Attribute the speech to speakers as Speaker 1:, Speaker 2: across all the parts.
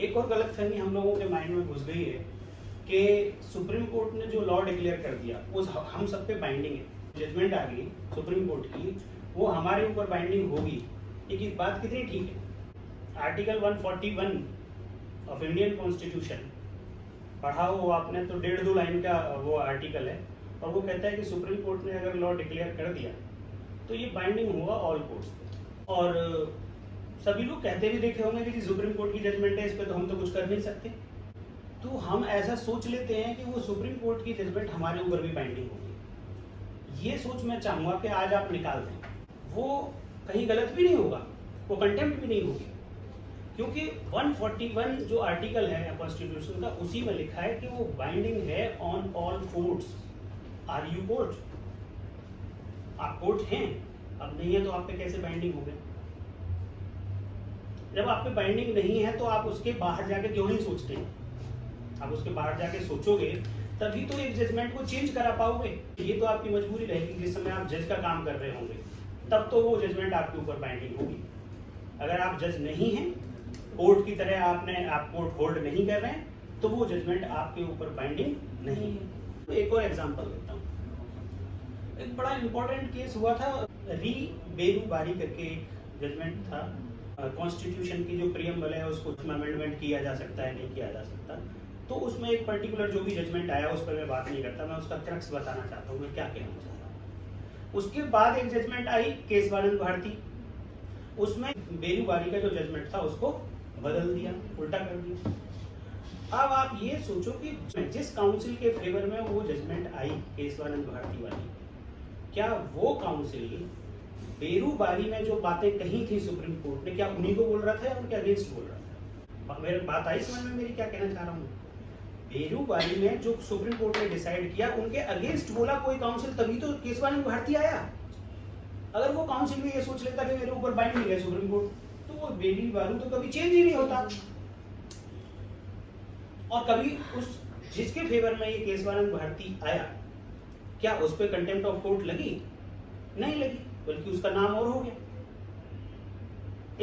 Speaker 1: एक और गलतफहमी हम लोगों के माइंड में घुस गई है कि सुप्रीम कोर्ट ने जो लॉ डिक्लेयर कर दिया वो हम सब पे बाइंडिंग है। जजमेंट आ गई सुप्रीम कोर्ट की, वो हमारे ऊपर बाइंडिंग होगी। ये बात कितनी ठीक है? आर्टिकल 141 ऑफ इंडियन कॉन्स्टिट्यूशन पढ़ा हो आपने तो 1.5-2 लाइन का वो आर्टिकल है, और वो कहता है कि सुप्रीम कोर्ट ने अगर लॉ डिक्लेयर कर दिया तो ये बाइंडिंग होगा ऑल कोर्ट्स पे। और सभी लोग कहते भी देखे होंगे कि जी सुप्रीम कोर्ट की जजमेंट है, इस पर तो हम तो कुछ कर नहीं सकते। तो हम ऐसा सोच लेते हैं कि वो सुप्रीम कोर्ट की जजमेंट हमारे ऊपर भी बाइंडिंग होगी। ये सोच मैं चाहूँगा कि आज आप निकाल दें, वो कहीं गलत भी नहीं होगा, वो कंटेम्प्ट भी नहीं होगी, क्योंकि 141 जो आर्टिकल है कॉन्स्टिट्यूशन का, उसी में लिखा है कि वो बाइंडिंग है on all courts. Are you court? आप कोर्ट हैं? अब नहीं है तो आप पे कैसे बाइंडिंग हो गए? जब आप पे बाइंडिंग नहीं है तो आप उसके बाहर जाके क्यों नहीं सोचते हैं? आप उसके बाहर जाके सोचोगे तभी तो एक जजमेंट को चेंज करा पाओगे। ये तो आपकी मजबूरी रहेगी, जिस समय आप जज का काम कर रहे होंगे तब तो वो जजमेंट आपके ऊपर बाइंडिंग होगी। अगर आप जज नहीं हैं, कोर्ट की तरह आप कोर्ट होल्ड नहीं कर रहे हैं, तो वो जजमेंट आपके ऊपर बाइंडिंग नहीं है। तो एक और एग्जांपल देता हूँ। एक बड़ा इंपॉर्टेंट केस हुआ था, री बेरूबारी करके जजमेंट था। कॉन्स्टिट्यूशन की जो प्रियम्बल है उसको अमेंडमेंट किया जा सकता है, नहीं किया जा सकता। तो उसमें एक पर्टिकुलर जो भी जजमेंट आया उस पर मैं बात नहीं करता, मैं उसका क्रक्स बताना चाहता हूँ, मैं क्या कहना चाह रहा हूँ। उसके बाद एक जजमेंट आई केशवानंद भारती, उसमें बेरूबारी का जो जजमेंट था उसको बदल दिया, उल्टा कर दिया। अब आप ये सोचो कि जिस काउंसिल के फेवर में वो जजमेंट आई केशवानंद भारती वाली, क्या वो काउंसिल बेरूबारी में जो बातें कही थी सुप्रीम कोर्ट ने, क्या उन्हीं को बोल रहा था या उनके अगेंस्ट बोल रहा था? मेरी बात आई समझ में मेरी क्या कहना चाह रहा हूँ? बेरूबारी में जो सुप्रीम कोर्ट ने डिसाइड किया उनके अगेंस्ट बोला कोई काउंसिल, तभी तो केशवानंद भारती आया। अगर वो काउंसिल भी ये सोच लेता कि मेरे ऊपर बाइंडिंग है सुप्रीम कोर्ट, तो वो बेरूबारी तो कभी चेंज ही नहीं होता। और कभी उस जिसके फेवर में ये केशवानंद भारती आया, क्या उस पर कंटेम्प्ट ऑफ कोर्ट लगी? नहीं लगी, बल्कि उसका नाम और हो गया।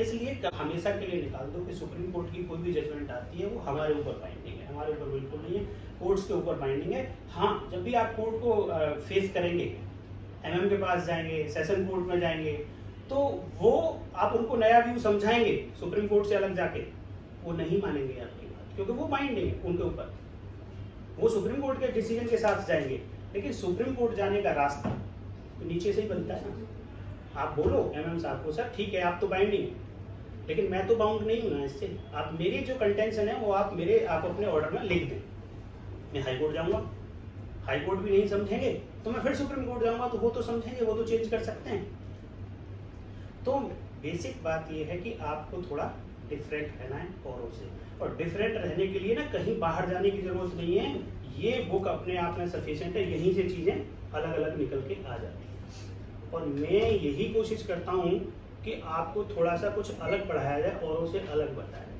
Speaker 1: इसलिए हमेशा के लिए निकाल दो कि सुप्रीम कोर्ट की कोई भी जजमेंट आती है वो हमारे ऊपर बाइंडिंग है। हमारे ऊपर बिल्कुल नहीं है, कोर्ट्स के ऊपर बाइंडिंग है। हाँ, जब भी आप कोर्ट को फेस करेंगे, एमएम के पास जाएंगे, सेशन कोर्ट में जाएंगे, तो वो आप उनको नया व्यू समझाएंगे सुप्रीम कोर्ट से अलग जाके, वो नहीं मानेंगे आपकी बात, क्योंकि वो बाइंडिंग है उनके ऊपर। वो सुप्रीम कोर्ट के डिसीजन के साथ जाएंगे, लेकिन सुप्रीम कोर्ट जाने का रास्ता तो नीचे से ही बनता है ना। आप बोलो एमएम साहब को, सर ठीक है आप तो बाइंडिंग है, लेकिन मैं तो बाउंड नहीं हूं ना इससे। आप मेरी जो कंटेंशन है वो आप अपने ऑर्डर में लिख दें। मैं हाई कोर्ट जाऊंगा, हाई कोर्ट भी नहीं समझेंगे तो मैं फिर सुप्रीम कोर्ट जाऊंगा, तो वो तो समझेंगे, वो तो चेंज कर सकते हैं। तो बेसिक बात ये है कि आपको थोड़ा डिफरेंट रहना है औरों से, और डिफरेंट रहने के लिए ना कहीं बाहर जाने की जरूरत नहीं है। ये बुक अपने आप में सफिशिएंट है, यहीं से चीजें अलग अलग निकल के आ जाती है। और मैं यही कोशिश करता हूँ कि आपको थोड़ा सा कुछ अलग पढ़ाया जाए, औरों से अलग बताया जाए।